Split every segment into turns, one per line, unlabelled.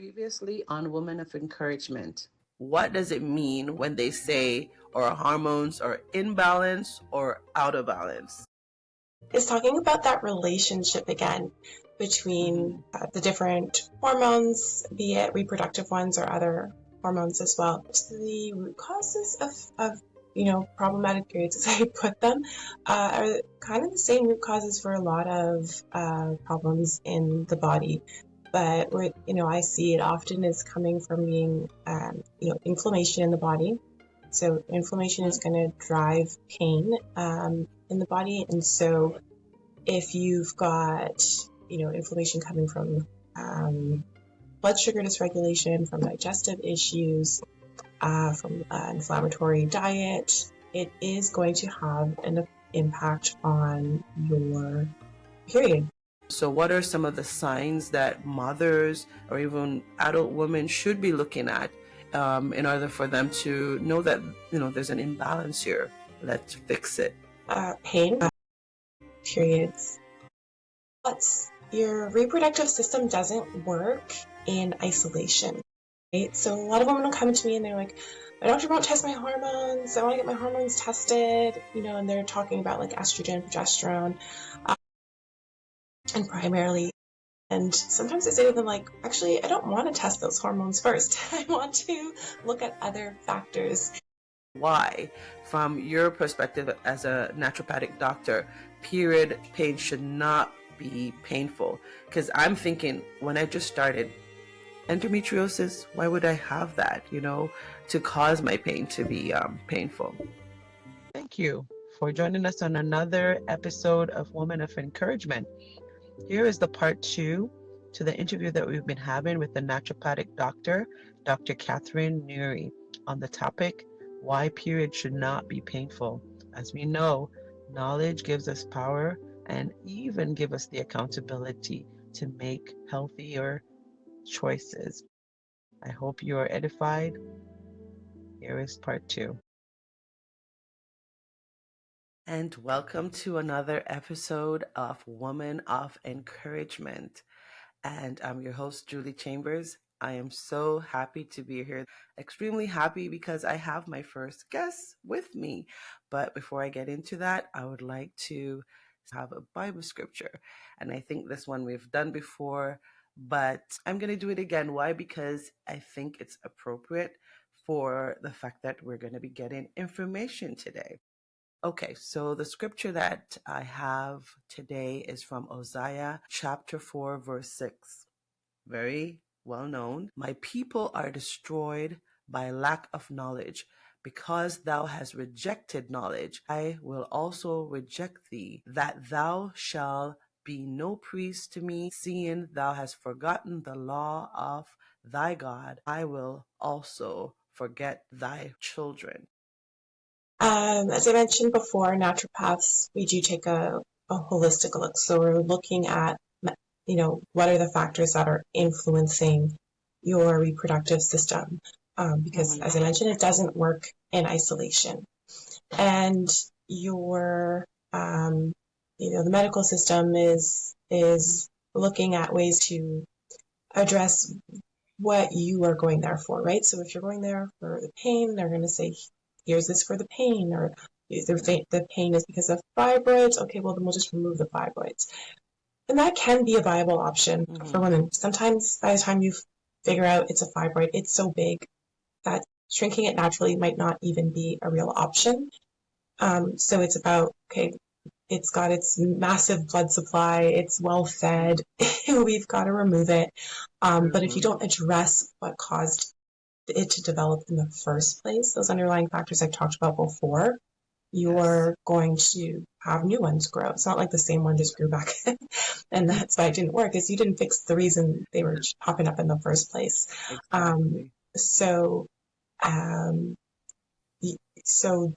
Previously on Women of Encouragement.
What does it mean when they say our hormones are in balance or out of balance?
Is talking about that relationship again between the different hormones, be it reproductive ones or other hormones as well. The root causes of problematic periods, as I put them, are kind of the same root causes for a lot of problems in the body. But I see it often as coming from being, inflammation in the body. So inflammation is going to drive pain in the body, and so if you've got inflammation coming from blood sugar dysregulation, from digestive issues, from inflammatory diet, it is going to have an impact on your period.
So what are some of the signs that mothers or even adult women should be looking at in order for them to know that there's an imbalance here? Let's fix it.
Pain, periods. Your reproductive system doesn't work in isolation, right? So a lot of women will come to me and they're like, my doctor won't test my hormones. I want to get my hormones tested, and they're talking about like estrogen, progesterone, and primarily. And sometimes I say to them, like, actually, I don't want to test those hormones first. I want to look at other factors.
Why, from your perspective as a naturopathic doctor, period pain should not be painful? Because I'm thinking, when I just started, endometriosis, why would I have that, to cause my pain to be painful?
Thank you for joining us on another episode of Women of Encouragement. Here is the part 2 to the interview that we've been having with the naturopathic doctor, Dr. Catherine Newry, on the topic, why periods should not be painful. As we know, knowledge gives us power and even give us the accountability to make healthier choices. I hope you are edified. Here is part 2.
And welcome to another episode of Woman of Encouragement. And I'm your host, Julie Chambers. I am so happy to be here. Extremely happy because I have my first guest with me. But before I get into that, I would like to have a Bible scripture. And I think this one we've done before, but I'm going to do it again. Why? Because I think it's appropriate for the fact that we're going to be getting information today. Okay, so the scripture that I have today is from Isaiah chapter 4, verse 6. Very well known. My people are destroyed by lack of knowledge. Because thou hast rejected knowledge, I will also reject thee, that thou shalt be no priest to me, seeing thou hast forgotten the law of thy God. I will also forget thy children.
As I mentioned before, naturopaths, we do take a holistic look. So we're looking at, what are the factors that are influencing your reproductive system? Because as I mentioned, it doesn't work in isolation. And your, the medical system is looking at ways to address what you are going there for, right? So if you're going there for the pain, they're going to say, here's this for the pain, or the pain is because of fibroids. Okay, well, then we'll just remove the fibroids. And that can be a viable option for women. Sometimes by the time you figure out it's a fibroid, it's so big that shrinking it naturally might not even be a real option. So it's about, okay, it's got its massive blood supply, it's well fed, we've got to remove it. But if you don't address what caused it to develop in the first place, those underlying factors I've talked about before, you're going to have new ones grow. It's not like the same one just grew back and that's why it didn't work, is you didn't fix the reason they were popping up in the first place.
Exactly.
So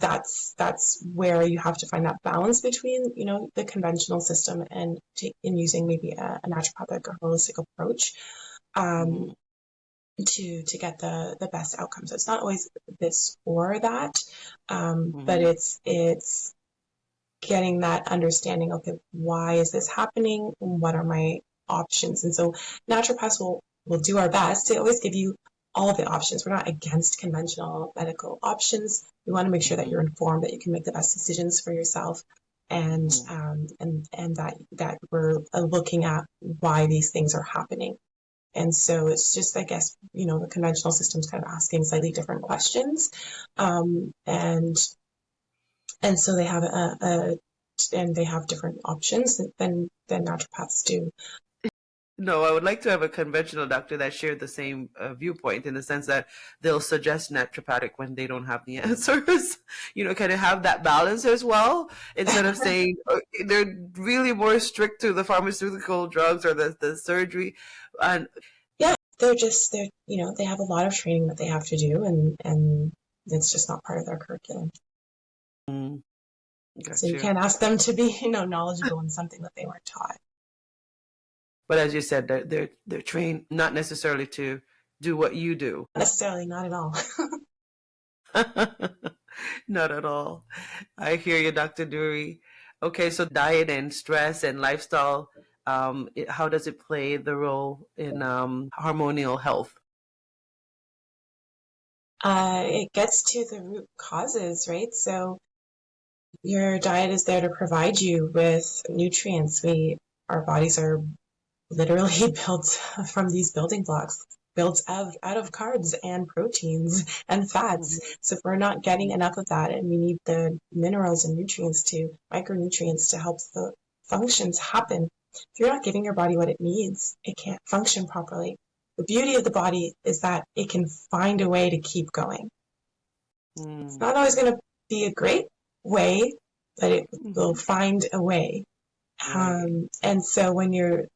that's where you have to find that balance between, the conventional system and in using maybe a naturopathic or holistic approach to get the best outcome. So it's not always this or that, but it's getting that understanding, okay, why is this happening? What are my options? And so naturopaths will we'll do our best to always give you all of the options. We're not against conventional medical options. We want to make sure that you're informed, that you can make the best decisions for yourself, and that we're looking at why these things are happening. And so it's just, I guess, the conventional system's kind of asking slightly different questions, and so they have and they have different options than naturopaths do.
No, I would like to have a conventional doctor that shared the same viewpoint, in the sense that they'll suggest naturopathic when they don't have the answers. Kind of have that balance as well, instead of saying they're really more strict to the pharmaceutical drugs or the surgery. And
yeah, they're they have a lot of training that they have to do, and it's just not part of their curriculum. So you can't ask them to be knowledgeable in something that they weren't taught.
But as you said, they're trained not necessarily to do what you do.
Not necessarily, not at all.
Not at all. I hear you, Dr. Newry. Okay, so diet and stress and lifestyle, how does it play the role in hormonal health?
It gets to the root causes, right? So your diet is there to provide you with nutrients. Our bodies are literally built from these building blocks, built out of carbs and proteins and fats. So if we're not getting enough of that, and we need the minerals and micronutrients to help the functions happen, if you're not giving your body what it needs, it can't function properly. The beauty of the body is that it can find a way to keep going. It's not always going to be a great way, but it will find a way. And so when you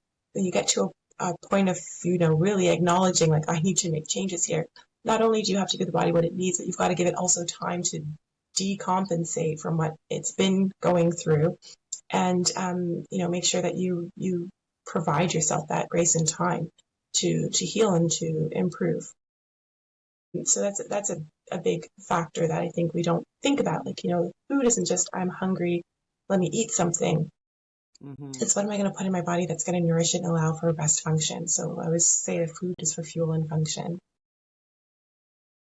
get to a point of really acknowledging, like, I need to make changes here, not only do you have to give the body what it needs, but you've got to give it also time to decompensate from what it's been going through, and make sure that you provide yourself that grace and time to heal and to improve. So that's a big factor that I think we don't think about. Like, food isn't just, I'm hungry, let me eat something. It's, what am I going to put in my body that's going to nourish it and allow for best function? So I always say that food is for fuel and function.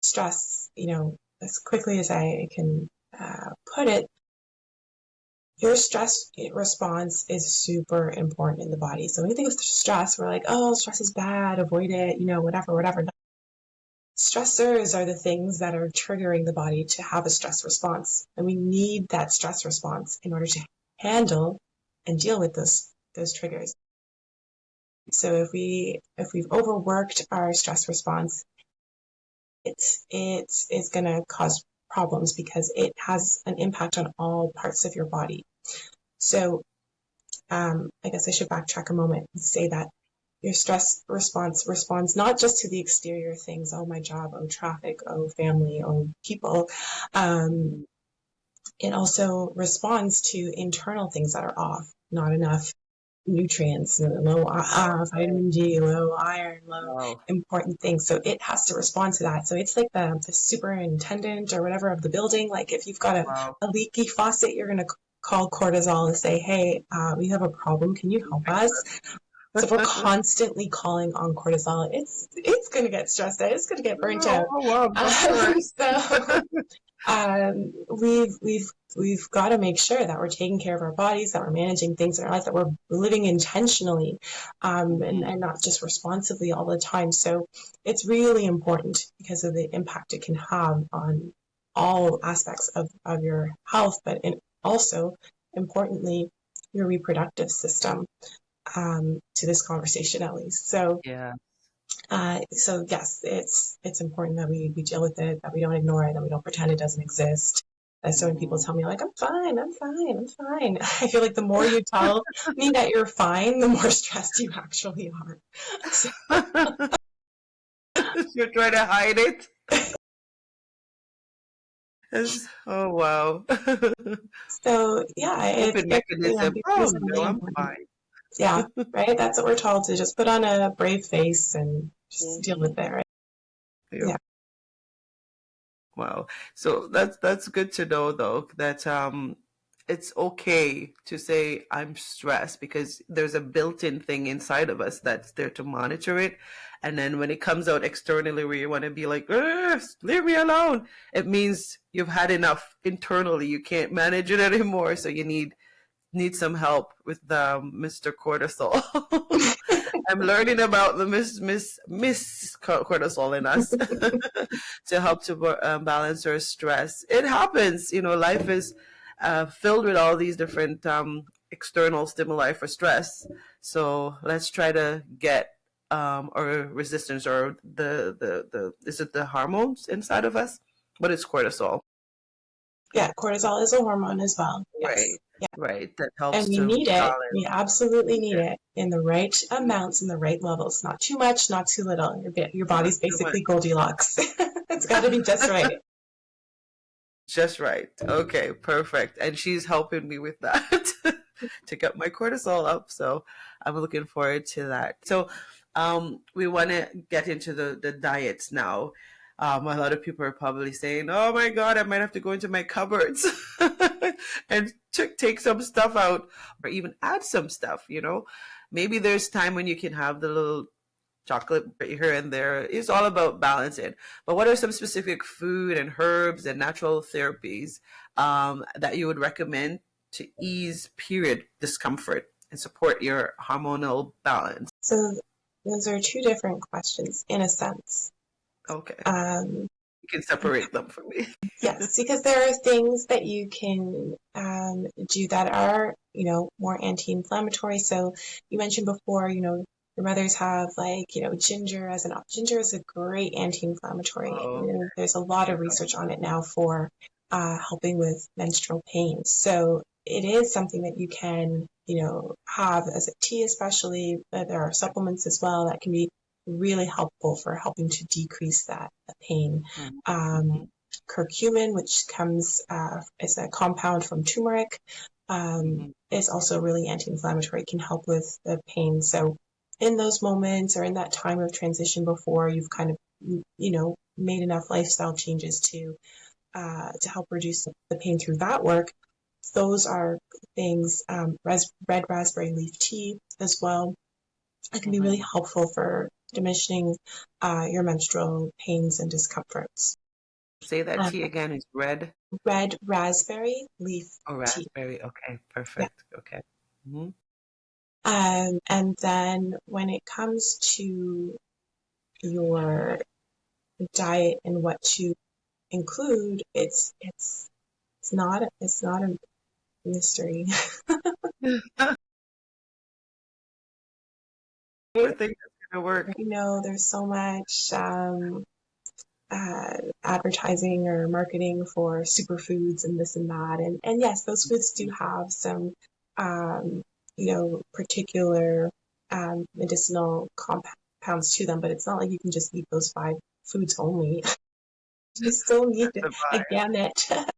Stress, as quickly as I can put it, your stress response is super important in the body. So when you think of stress, we're like, oh, stress is bad, avoid it, whatever. Stressors are the things that are triggering the body to have a stress response. And we need that stress response in order to handle and deal with those triggers. So if we've overworked our stress response, it's going to cause problems, because it has an impact on all parts of your body. So I guess I should backtrack a moment and say that your stress response responds not just to the exterior things, oh, my job, oh, traffic, oh, family, oh, people. It also responds to internal things that are off, not enough nutrients, low vitamin D, low iron, low important things. So it has to respond to that. So it's like the superintendent or whatever of the building. Like, if you've got a leaky faucet, you're going to call cortisol and say, hey, we have a problem. Can you help us? So if we're constantly calling on cortisol, it's going to get stressed out. It's going to get burnt out. We've got to make sure that we're taking care of our bodies, that we're managing things in our life, that we're living intentionally, and not just responsively all the time. So it's really important because of the impact it can have on all aspects of your health, but also, importantly, your reproductive system, to this conversation at least. So so yes, it's important that we deal with it, that we don't ignore it, that we don't pretend it doesn't exist. So when people tell me, like, I'm fine, I feel like the more you tell me that you're fine, the more stressed you actually are. So.
You're trying to hide it? Oh, wow.
So yeah, it's
mechanism. I'm fine.
Yeah, right. That's what we're told, to just put on a brave face and just deal with it, right? Yeah.
Wow. So that's good to know, though, that it's okay to say I'm stressed, because there's a built-in thing inside of us that's there to monitor it. And then when it comes out externally where you want to be like, leave me alone, it means you've had enough internally. You can't manage it anymore. So you need some help with the Mr. Cortisol. I'm learning about the Miss Cortisol in us to help to balance our stress. It happens, life is filled with all these different external stimuli for stress. So let's try to get or resistance or the is it the hormones inside of us? What is cortisol?
Yeah, cortisol is a hormone as well. Yes.
Right.
Yeah.
Right. That helps
And we
to
need it.
balance.
We absolutely need it in the right amounts and the right levels. Not too much, not too little. Your body's basically Goldilocks. It's got to be just right.
Just right. Okay, perfect. And she's helping me with that to get my cortisol up. So I'm looking forward to that. So we want to get into the diets now. A lot of people are probably saying, oh my God, I might have to go into my cupboards and take some stuff out or even add some stuff, Maybe there's time when you can have the little chocolate here and there. It's all about balancing. But what are some specific food and herbs and natural therapies that you would recommend to ease period discomfort and support your hormonal balance?
So those are two different questions in a sense.
Okay. You can separate them for me.
Yes, because there are things that you can do that are, more anti-inflammatory. So you mentioned before, your mothers have ginger as an option. Ginger is a great anti-inflammatory.
Oh,
There's a lot of research on it now for helping with menstrual pain. So it is something that you can, have as a tea, especially. There are supplements as well that can be really helpful for helping to decrease the pain. Curcumin, which comes as a compound from turmeric, is also really anti-inflammatory. It can help with the pain. So in those moments or in that time of transition before you've kind of, made enough lifestyle changes to help reduce the pain through that work, those are things, red raspberry leaf tea as well. It can be really helpful for diminishing your menstrual pains and discomforts.
Say that tea again. Is red?
Red raspberry leaf
Oh,
tea.
raspberry. Okay, perfect. Yeah. Okay.
And then when it comes to your diet and what to include, it's not a mystery.
I think that's gonna work.
There's so much advertising or marketing for superfoods and this and that, and yes, those foods do have some particular medicinal compounds to them, but it's not like you can just eat those 5 foods only. You still need a gamut of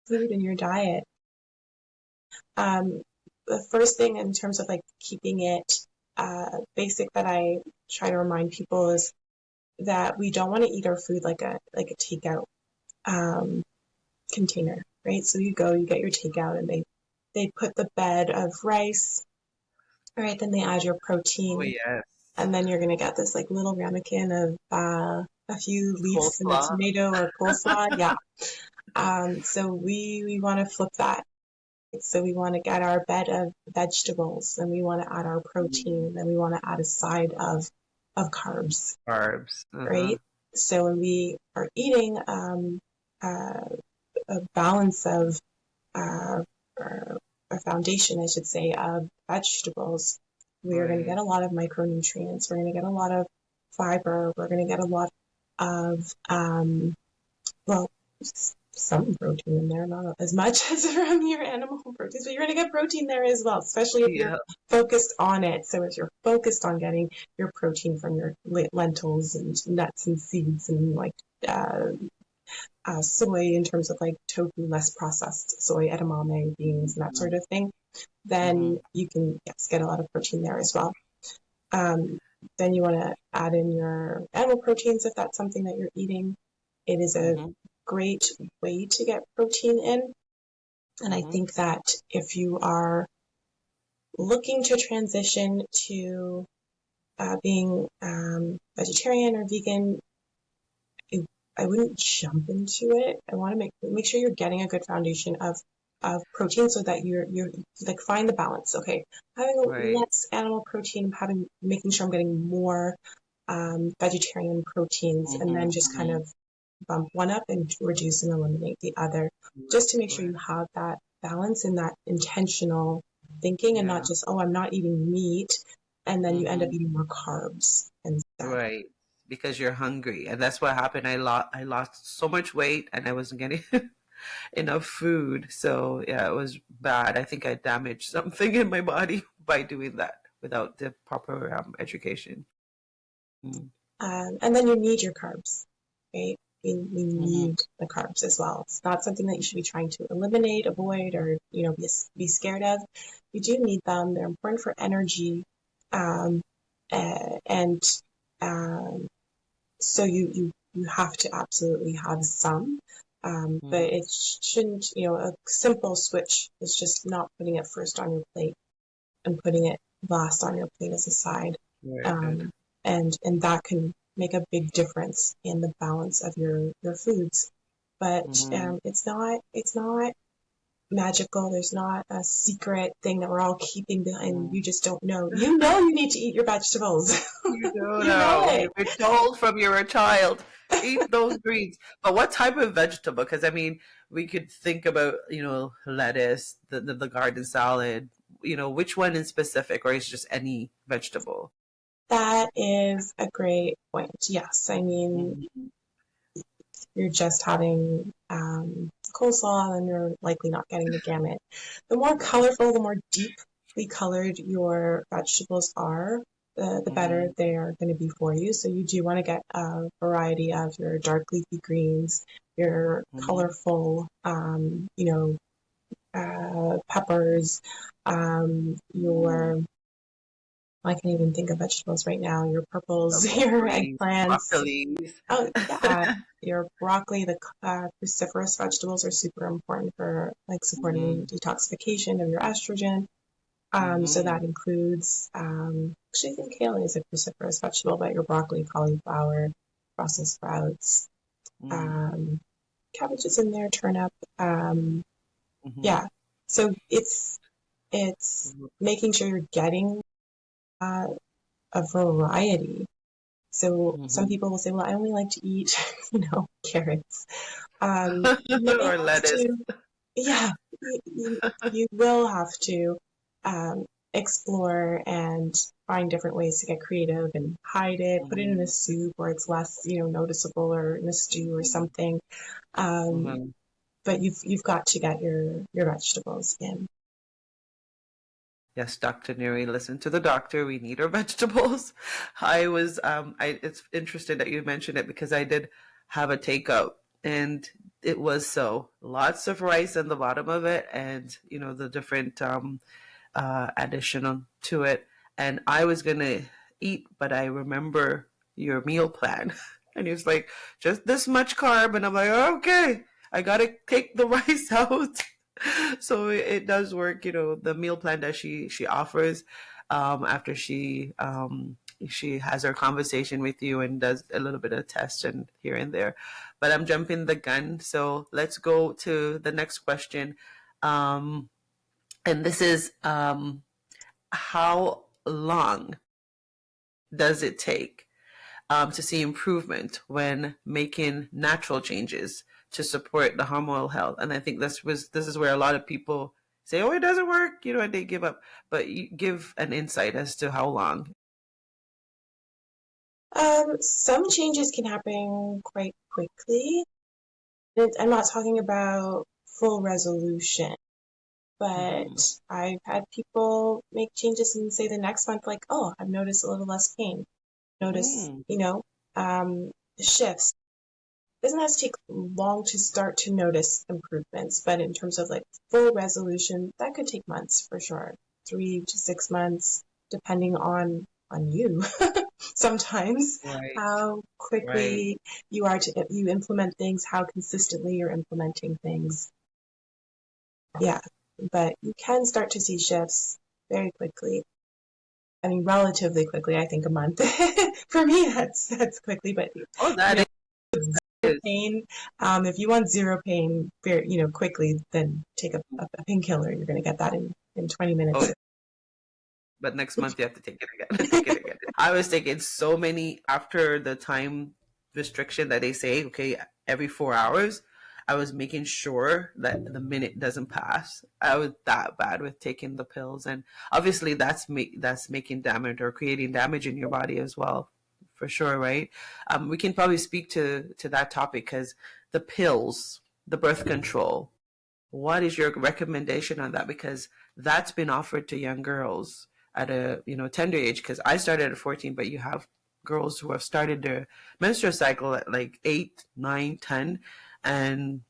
food in your diet. The first thing in terms of keeping it basic that I try to remind people is that we don't want to eat our food like a takeout container, right? So you get your takeout and they put the bed of rice, right? Then they add your protein.
Oh, yes.
And then you're going to get this little ramekin of a few leaves and a tomato or coleslaw. Yeah. So we want to flip that. So we want to get our bed of vegetables, and we want to add our protein, and we want to add a side of carbs. Right? So when we are eating a balance of a foundation, I should say, of vegetables, we are going to get a lot of micronutrients. We're going to get a lot of fiber. We're going to get a lot of some protein in there, not as much as from your animal proteins, but you're going to get protein there as well, especially if you're focused on it. So if you're focused on getting your protein from your lentils and nuts and seeds and soy, in terms of tofu, less processed soy, edamame, beans, and that sort of thing, then you can get a lot of protein there as well. Then you want to add in your animal proteins if that's something that you're eating. It is a great way to get protein in. And I think that if you are looking to transition to being vegetarian or vegan, I wouldn't jump into it. I want to make sure you're getting a good foundation of protein so that you're like find the balance. Okay, having
Right.
less animal protein, making sure I'm getting more vegetarian proteins, and then just kind of bump one up and reduce and eliminate the other, just to make sure you
Right.
have that balance and that intentional thinking, and not
Yeah.
just, oh, I'm not eating meat, and then you end up
Mm-hmm.
eating more carbs instead.
Right. Because you're hungry. And that's what happened. I lost so much weight and I wasn't getting enough food. So yeah, it was bad. I think I damaged something in my body by doing that without the proper education. Mm.
And then you need your carbs, right? We
Mm-hmm.
need the carbs as well. It's not something that you should be trying to eliminate, avoid, or be scared of. You do need them. They're important for energy, um, and um, so you have to absolutely have some. But
Mm-hmm.
it shouldn't, a simple switch is just not putting it first on your plate and putting it last on your plate as a side.
Right.
Um, and that can make a big difference in the balance of your foods. But
Mm-hmm.
it's not magical. There's not a secret thing that we're all keeping behind.
Mm-hmm.
You just don't know. You know you need to eat your vegetables.
You don't
You know
know.
it.
You've been told from you're a child, eat those greens. But what type of vegetable? Because I mean, we could think about, lettuce, the garden salad, which one in specific, or is just any vegetable?
That is a great point. Yes, I mean,
Mhm.
you're just having coleslaw, and you're likely not getting the gamut. The more
Right.
colorful, the more deeply colored your vegetables are, the better
Hmm.
they are going to be for you. So you do want to get a variety of your dark leafy greens, your
Hmm.
colorful, peppers, your I can't even think of vegetables right now. Your purples, your
Broccoli,
eggplants.
broccolis.
Oh, yeah. Your broccoli, the cruciferous vegetables are super important for like supporting
Hmm.
detoxification of your estrogen. So
Hmm.
that includes, actually, I think kale is a cruciferous vegetable, but your broccoli, cauliflower, Brussels sprouts,
Hmm.
um, cabbage is in there, turnip. Um,
Hmm.
yeah. So it's making sure you're getting uh, a variety. So some
Hmm.
people will say, well, I only like to eat, carrots. You may
Or
have
lettuce.
to, yeah, you will have to explore and find different ways to get creative and hide it, put it in a
Hmm.
soup where it's less, noticeable, or in a stew or something. Um,
Hmm.
but you've got to get your vegetables in.
Yes, Dr. Newry, listen to the doctor. We need our vegetables. It's interesting that you mentioned it because I did have a takeout and it was so lots of rice in the bottom of it and, the different addition to it. And I was going to eat, but I remember your meal plan. And he was like, just this much carb. And I'm like, okay, I got to take the rice out. So it does work, the meal plan that she offers after she has her conversation with you and does a little bit of test and here and there. But I'm jumping the gun. So let's go to the next question. And this is how long does it take to see improvement when making natural changes to support the hormonal health? And I think this is where a lot of people say, "Oh, it doesn't work," and they give up. But you give an insight as to how long.
Some changes can happen quite quickly. I'm not talking about full resolution,
Mm-hmm.
but I've had people make changes and say the next month, like, oh, I've noticed a little less pain. Notice,
Mm-hmm.
shifts. It doesn't have to take long to start to notice improvements, but in terms of like full resolution, that could take months for sure. 3 to 6 months, depending on you. Sometimes
Right.
how
Right.
quickly you implement things, how consistently you're implementing things. Yeah, but you can start to see shifts very quickly. I mean, relatively quickly. I think a month. For me, that's quickly. But
Oh, that
know,
is.
pain. If you want zero pain, quickly, then take a painkiller. You're going to get that in 20 minutes.
Oh, but next month you have to take it again. Take it again. I was taking so many after the time restriction that they say, okay, every 4 hours. I was making sure that the minute doesn't pass. I was that bad with taking the pills, and obviously that's making damage or creating damage in your body as well, for sure, right? We can probably speak to that topic because the pills, the birth control. What is your recommendation on that? Because that's been offered to young girls at a tender age. Because I started at 14, but you have girls who have started their menstrual cycle at like 8, 9, 10, and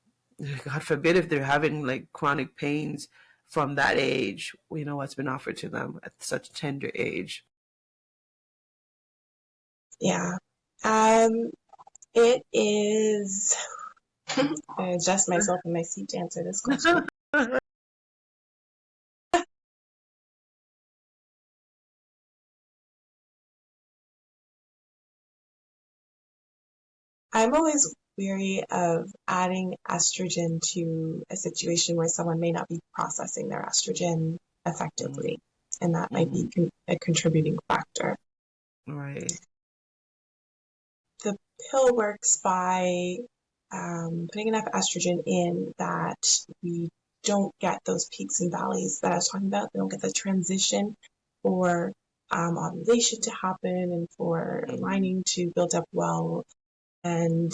God forbid if they're having like chronic pains from that age. What's been offered to them at such a tender age.
Yeah. It is. I adjust myself in my seat to answer this question. I'm always weary of adding estrogen to a situation where someone may not be processing their estrogen effectively, and that might be a contributing factor.
Right.
The pill works by putting enough estrogen in that we don't get those peaks and valleys that I was talking about. We don't get the transition for ovulation to happen and for lining to build up well. And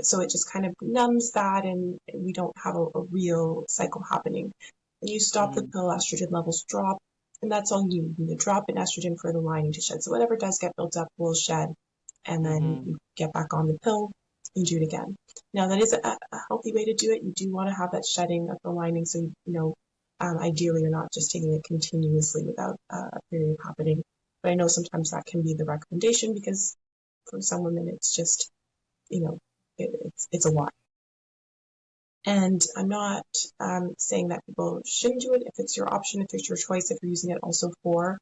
so it just kind of numbs that, and we don't have a real cycle happening. When you stop the pill, estrogen levels drop, and that's all you need. A drop in estrogen for the lining to shed. So whatever does get built up will shed, and then you get back on the pill and do it again. Now, that is a healthy way to do it. You do want to have that shedding of the lining, so ideally you're not just taking it continuously without a period happening. But I know sometimes that can be the recommendation because for some women it's just, it's a lot. And I'm not saying that people shouldn't do it if it's your option, if it's your choice, if you're using it also for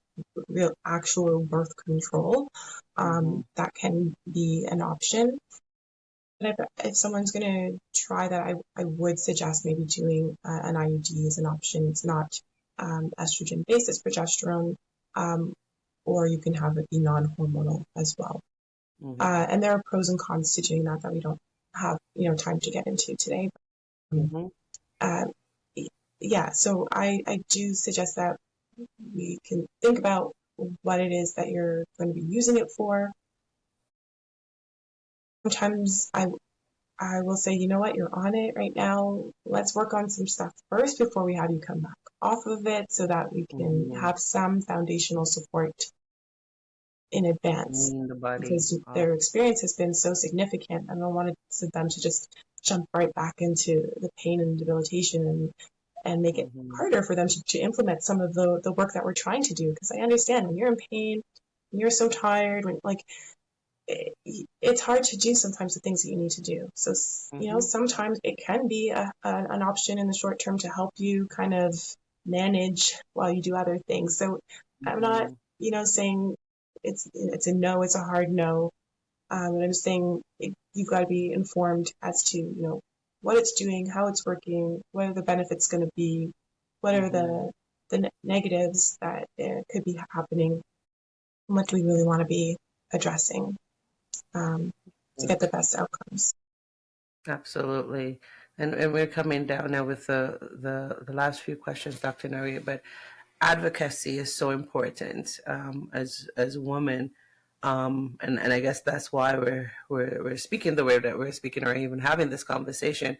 real actual birth control, that can be an option. But if someone's going to try that, I would suggest maybe doing an IUD as an option. It's not estrogen based, it's progesterone, or you can have it be non-hormonal as well. And there are pros and cons to doing that we don't have time to get into today. Yeah, so I do suggest that we can think about what it is that you're going to be using it for. Sometimes I will say, you know what, you're on it right now. Let's work on some stuff first before we have you come back off of it so that we can have some foundational support in advance.
The body.
Because their experience has been so significant. I don't want them to just jump right back into the pain and debilitation and make it harder for them to implement some of the work that we're trying to do. Because I understand when you're in pain, when you're so tired, when it's hard to do sometimes the things that you need to do. So, sometimes it can be an option in the short term to help you kind of manage while you do other things. So I'm not, saying it's a no, it's a hard no. And I'm saying you've got to be informed as to, what it's doing, how it's working, what are the benefits going to be, what are the negatives that could be happening, and what do we really want to be addressing to get the best outcomes.
Absolutely. And we're coming down now with the last few questions, Dr. Newry, but advocacy is so important as a woman. And I guess that's why we're speaking the way that we're speaking, or even having this conversation,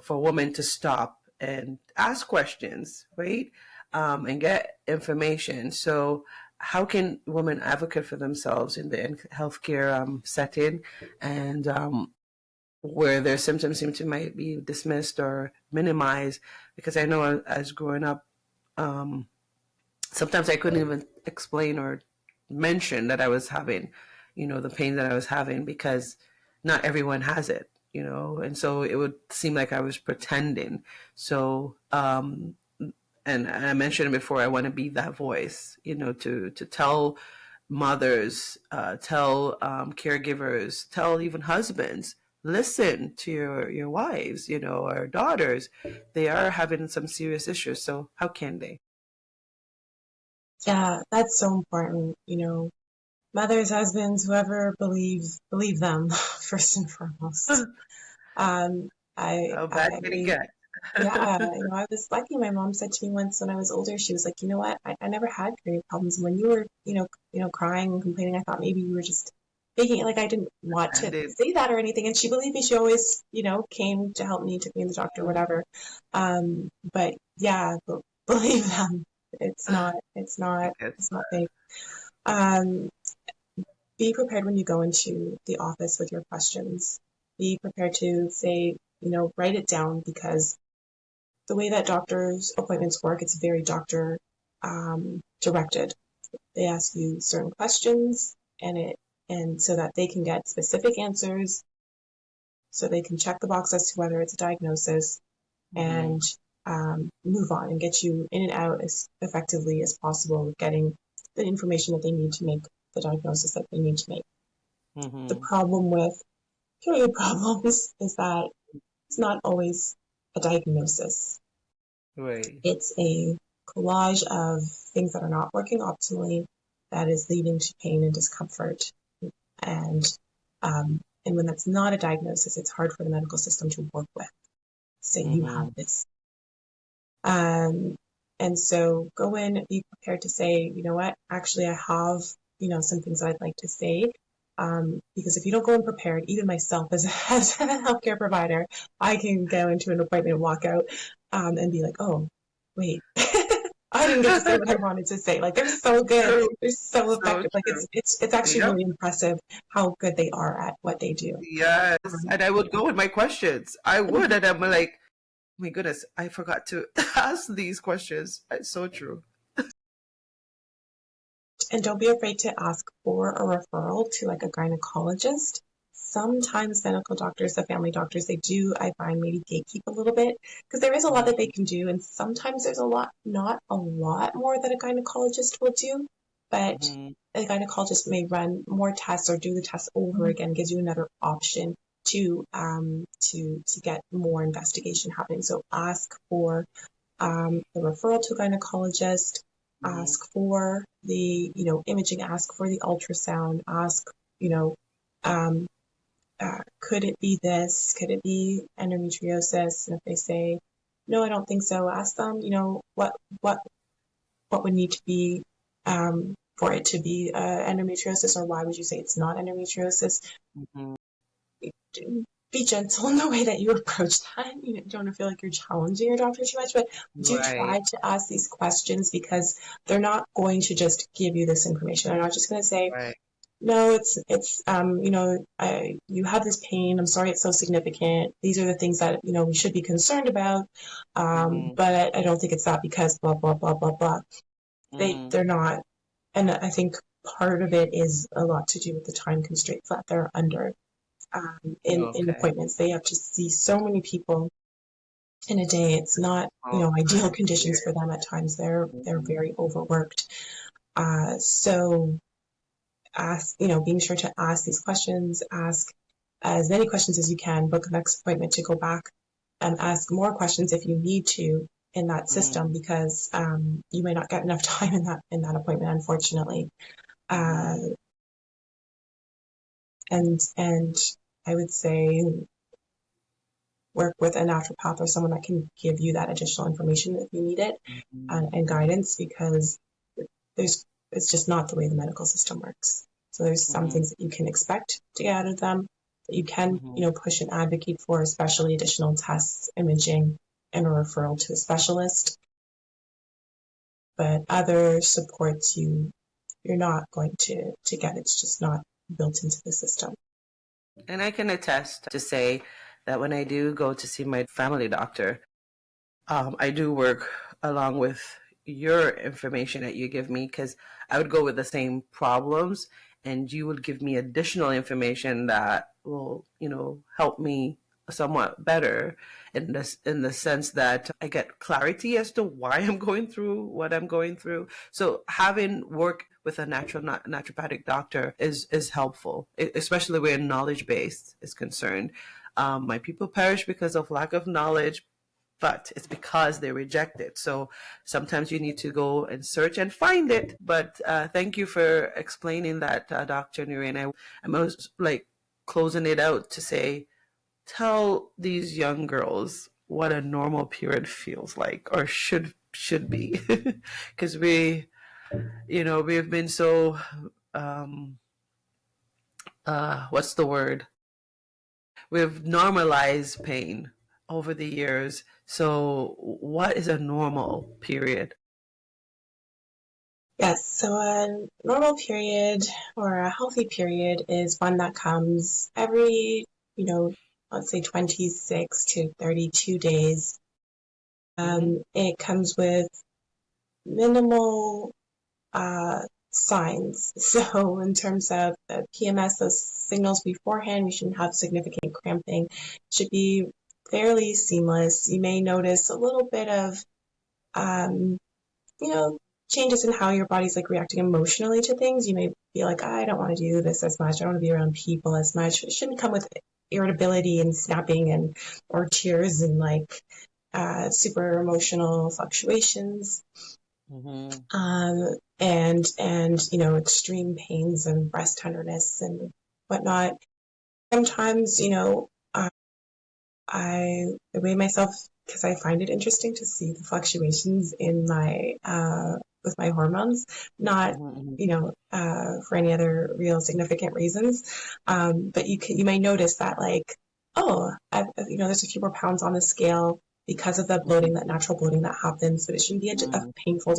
for women to stop and ask questions, right? And get information. So how can women advocate for themselves in the healthcare setting, and where their symptoms might be dismissed or minimized? Because I know as growing up, sometimes I couldn't even explain or mention that I was having, the pain that I was having, because not everyone has it, and so it would seem like I was pretending. So, and and I mentioned before, I want to be that voice, to tell mothers, tell caregivers, tell even husbands, listen to your wives, or daughters. They are having some serious issues, so how can they?
Yeah, that's so important. Mothers, husbands, whoever believe them first and foremost. Um,
How
I
bad can it get?
Yeah, I was lucky. My mom said to me once when I was older, she was like, you know what? I never had period problems. And when you were, crying and complaining, I thought maybe you were just faking it. Like I didn't want
And
to
it,
say that or anything. And she believed me. She always, came to help me, took me to the doctor, whatever. But yeah, believe them. It's not fake. Um, be prepared when you go into the office with your questions. Be prepared to say, write it down because the way that doctors' appointments work, it's very doctor directed. They ask you certain questions, and so that they can get specific answers, so they can check the box as to whether it's a diagnosis and move on and get you in and out as effectively as possible, getting the information that they need to make the diagnosis that they need to make. The problem with period problems is that it's not always a diagnosis.
right.
It's a collage of things that are not working optimally that is leading to pain and discomfort. And and when that's not a diagnosis, it's hard for the medical system to work with. Say you have this. And so go in, be prepared to say, you know what, actually I have, some things I'd like to say. Because if you don't go in prepared, even myself as a healthcare provider, I can go into an appointment and walk out and be like, oh, wait, I didn't get to say what I wanted to say. Like they're so good,
True.
they're so
So
effective. Like
true.
it's actually
Yep.
really impressive how good they are at what they do.
Yes. And I would go with my questions. I would. And I'm like, oh my goodness, I forgot to ask these questions. It's so true.
And don't be afraid to ask for a referral to like a gynecologist. Sometimes medical doctors, the family doctors, they do, I find, maybe gatekeep a little bit because there is a lot that they can do. And sometimes there's not a lot more that a gynecologist will do, but a gynecologist may run more tests or do the tests over again, gives you another option to get more investigation happening. So ask for the referral to a gynecologist, ask for the, imaging, ask for the ultrasound, ask, um, could it be this? Could it be endometriosis? And if they say, no, I don't think so, ask them, what would need to be for it to be endometriosis, or why would you say it's not endometriosis? Be gentle in the way that you approach that. You don't want to feel like you're challenging your doctor too much, but do try to ask these questions because they're not going to just give you this information. They're not just going to say, no, it's you have this pain. I'm sorry it's so significant. These are the things that, we should be concerned about. But I don't think it's that because blah, blah, blah, blah, blah. They're not. And I think part of it is a lot to do with the time constraints that they're under. In appointments, they have to see so many people in a day. It's not, ideal conditions for them at times. They're very overworked. So ask, being sure to ask these questions, ask as many questions as you can, book the next appointment to go back and ask more questions if you need to in that system because you may not get enough time in that appointment, unfortunately. And I would say work with a naturopath or someone that can give you that additional information if you need it and guidance because it's just not the way the medical system works. So there's some things that you can expect to get out of them that you can, push and advocate for, especially additional tests, imaging, and a referral to a specialist. But other supports you're not going to get. It's just not built into the system.
And I can attest to say that when I do go to see my family doctor, I do work along with your information that you give me because I would go with the same problems and you would give me additional information that will, help me somewhat better in the sense that I get clarity as to why I'm going through what I'm going through. So having work with a naturopathic doctor is helpful, especially where knowledge based is concerned. My people perish because of lack of knowledge, but it's because they reject it. So sometimes you need to go and search and find it. But thank you for explaining that, Dr. Newry. And I'm always like closing it out to say, tell these young girls what a normal period feels like or should be, because we've been so what's the word? We've normalized pain over the years. So what is a normal period?
Yes, so a normal period or a healthy period is one that comes every, let's say 26 to 32 days. It comes with minimal signs. So in terms of PMS, those signals beforehand, you shouldn't have significant cramping. It should be fairly seamless. You may notice a little bit of, changes in how your body's like reacting emotionally to things. You may be like, I don't want to do this as much. I don't want to be around people as much. It shouldn't come with irritability and snapping and or tears and like super emotional fluctuations. And extreme pains and breast tenderness and whatnot. Sometimes, I weigh myself because I find it interesting to see the fluctuations in my with my hormones, not for any other real significant reasons. But you may notice that like, oh, there's a few more pounds on the scale because of the bloating, that natural bloating that happens. But it shouldn't be a painful,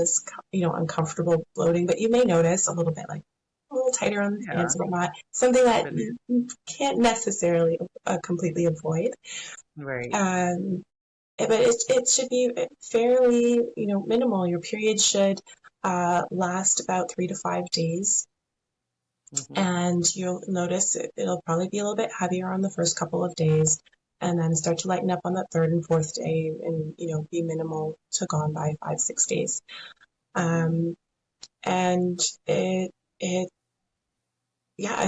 uncomfortable bloating. But you may notice a little bit like a little tighter on the pants and whatnot. Something that you can't necessarily completely avoid.
Right.
But it should be fairly, minimal. Your period should last about 3 to 5 days. And you'll notice it'll probably be a little bit heavier on the first couple of days and then start to lighten up on the third and fourth day and, be minimal to gone by 5-6 days. And it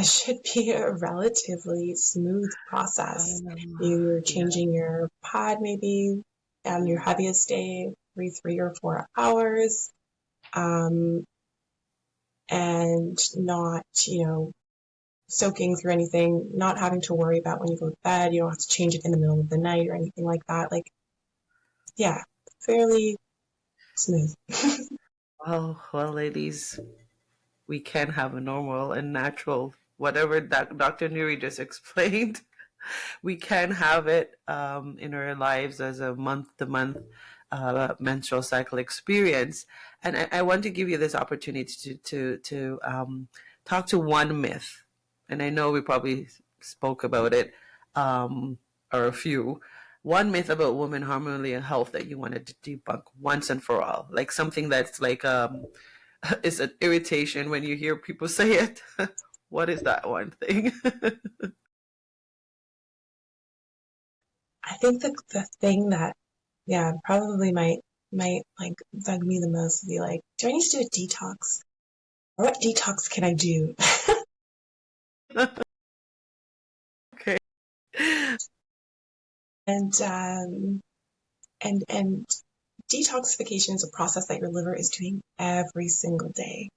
should be a relatively smooth process. You're changing your pad maybe on your heaviest day every 3 or 4 hours, and not, soaking through anything, not having to worry about when you go to bed. You don't have to change it in the middle of the night or anything like that. Like, yeah, fairly smooth.
Well, ladies, we can have a normal and natural, whatever Dr. Newry just explained. We can have it in our lives as a month-to-month menstrual cycle experience. And I want to give you this opportunity to talk to one myth. And I know we probably spoke about it, or a few. One myth about women hormonally and health that you wanted to debunk once and for all, like something that's like is an irritation when you hear people say it. What is that one thing?
I think the thing that, probably might like bug me the most would be like, do I need to do a detox? Or what detox can I do?
Okay.
And detoxification is a process that your liver is doing every single day.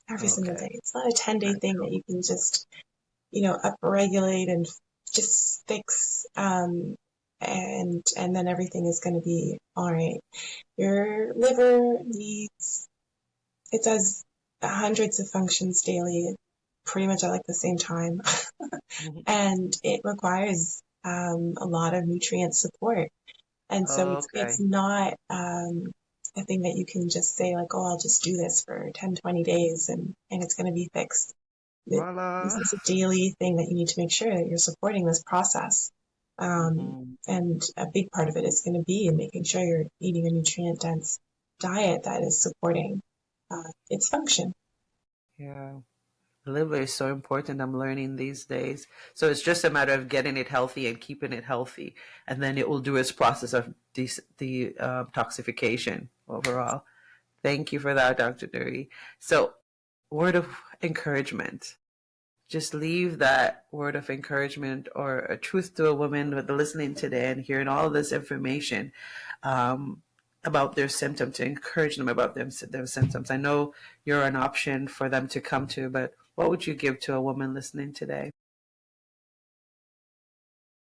Every single day. It's not a 10-day thing that you can just, upregulate and just fix, and then everything is going to be all right. Your liver it does hundreds of functions daily, pretty much at like the same time. And it requires a lot of nutrient support. And so it's not a thing that you can just say like, oh, I'll just do this for 10, 20 days and it's going to be fixed. This is a daily thing that you need to make sure that you're supporting this process. And a big part of it is going to be in making sure you're eating a nutrient-dense diet that is supporting its function.
Yeah. liver is so important. I'm learning these days. So it's just a matter of getting it healthy and keeping it healthy, and then it will do its process of detoxification overall. Thank you for that, Dr. Newry. So, word of encouragement. Just leave that word of encouragement or a truth to a woman with listening today and hearing all this information um, about their symptom, to encourage them about their symptoms. I know you're an option for them to come to, but what would you give to a woman listening today?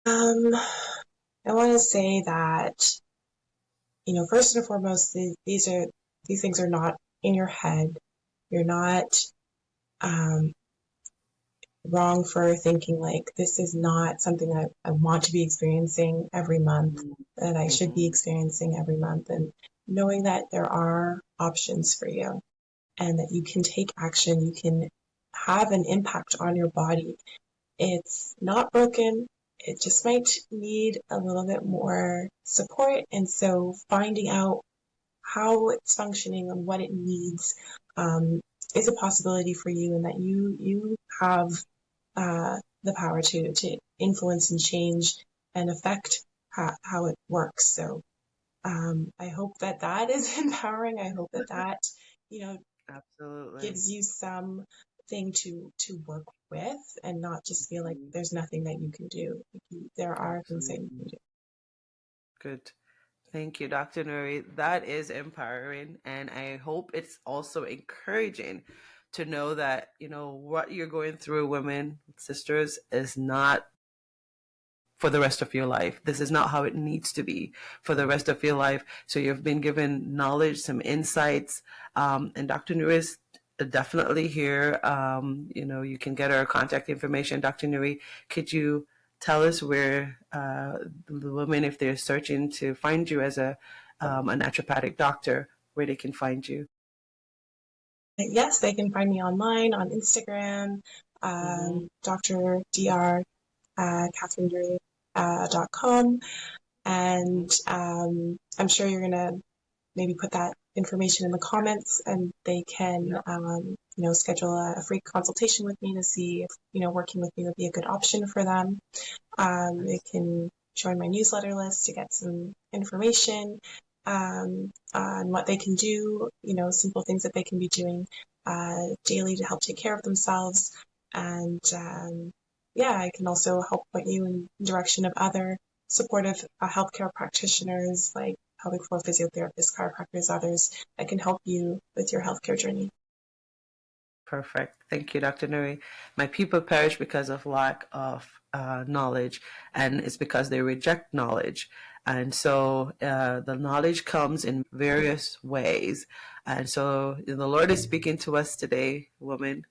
I want to say that, first and foremost, these things are not in your head. You're not um, wrong for thinking like this is not something that I want to be experiencing every month, that I should be experiencing every month, and knowing that there are options for you and that you can take action, you can have an impact on your body. It's not broken. It just might need a little bit more support. And so finding out how it's functioning and what it needs is a possibility for you, and that you have the power to influence and change and affect how it works. So I hope that that is empowering. I hope that that,
Absolutely.
gives you something to work with, and not just feel like there's nothing that you can do. There are things that you can do.
Good. Thank you, Dr. Newry. That is empowering. And I hope it's also encouraging to know that, what you're going through, women, sisters, is not for the rest of your life. This is not how it needs to be for the rest of your life. So you've been given knowledge, some insights, and Dr. Newry is definitely here. You can get our contact information. Dr. Newry, could you tell us where the women, if they're searching to find you as a naturopathic doctor, where they can find you?
Yes, they can find me online on Instagram, Dr. Dr. CatherineDury.com, and I'm sure you're gonna maybe put that information in the comments, and they can schedule a free consultation with me to see if working with me would be a good option for them. They can join my newsletter list to get some information on what they can do, simple things that they can be doing daily to help take care of themselves. And I can also help point you in the direction of other supportive healthcare practitioners like pelvic floor physiotherapists, chiropractors, others that can help you with your healthcare journey.
Perfect. Thank you, Dr. Newry. My people perish because of lack of knowledge, and it's because they reject knowledge. And so the knowledge comes in various ways. And so the Lord is speaking to us today, woman.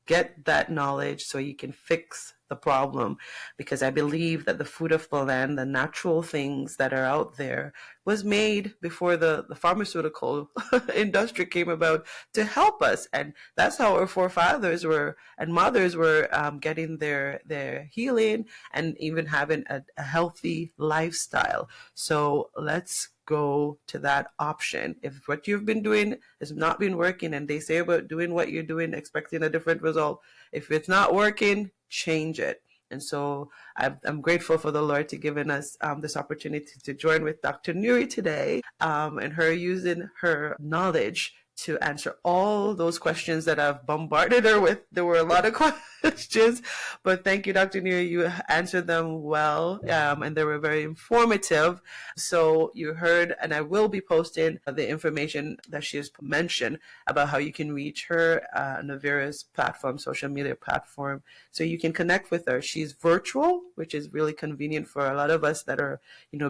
Get that knowledge so you can fix the problem, because I believe that the food of the land, the natural things that are out there, was made before the pharmaceutical industry came about to help us. And that's how our forefathers were and mothers were getting their healing and even having a healthy lifestyle. So let's go to that option. If what you've been doing has not been working, and they say about doing what you're doing, expecting a different result, if it's not working, change it. And so I'm grateful for the Lord to giving us this opportunity to join with Dr. Newry today, and her using her knowledge to answer all those questions that I've bombarded her with. There were a lot of questions, but thank you, Dr. Newry. You answered them well, and they were very informative. So you heard, and I will be posting the information that she has mentioned about how you can reach her on the various platforms, social media platform, so you can connect with her. She's virtual, which is really convenient for a lot of us that are,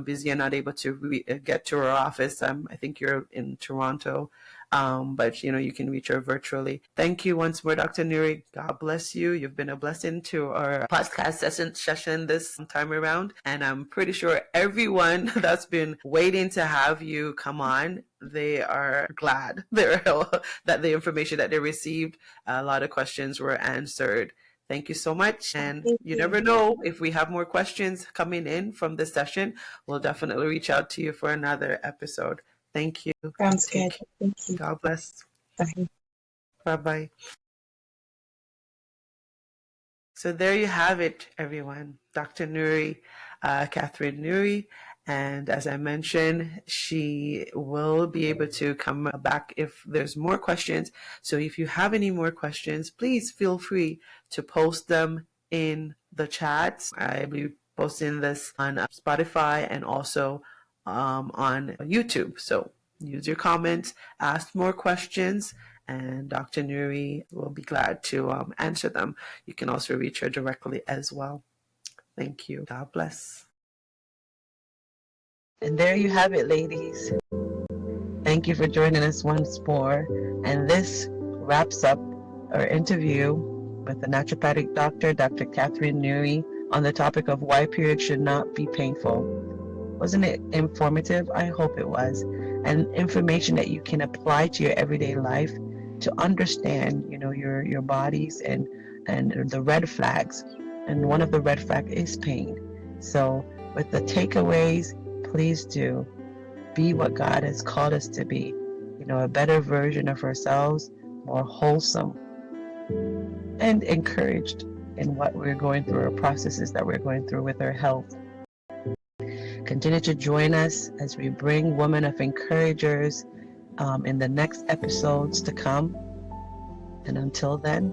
busy and not able to get to her office. I think you're in Toronto. But you can reach her virtually. Thank you once more, Dr. Newry. God bless you. You've been a blessing to our podcast session this time around. And I'm pretty sure everyone that's been waiting to have you come on, they are glad that the information that they received, a lot of questions were answered. Thank you so much. And you never know, if we have more questions coming in from this session, we'll definitely reach out to you for another episode. Thank you.
Sounds good. Thank you.
God bless.
Bye.
Bye-bye. So there you have it, everyone. Dr. Newry, Catherine Newry. And as I mentioned, she will be able to come back if there's more questions. So if you have any more questions, please feel free to post them in the chat. I will be posting this on Spotify and also on YouTube. So use your comments, ask more questions, and Dr. Newry will be glad to answer them. You can also reach her directly as well. Thank you. God bless.
And there you have it, ladies. Thank you for joining us once more. And this wraps up our interview with the naturopathic doctor, Dr. Catherine Newry, on the topic of why periods should not be painful. Wasn't it informative? I hope it was. And information that you can apply to your everyday life to understand, your bodies and the red flags. And one of the red flags is pain. So with the takeaways, please do be what God has called us to be, a better version of ourselves, more wholesome, and encouraged in what we're going through, our processes that we're going through with our health. Continue to join us as we bring women of encouragers in the next episodes to come. And until then,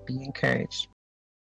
be encouraged.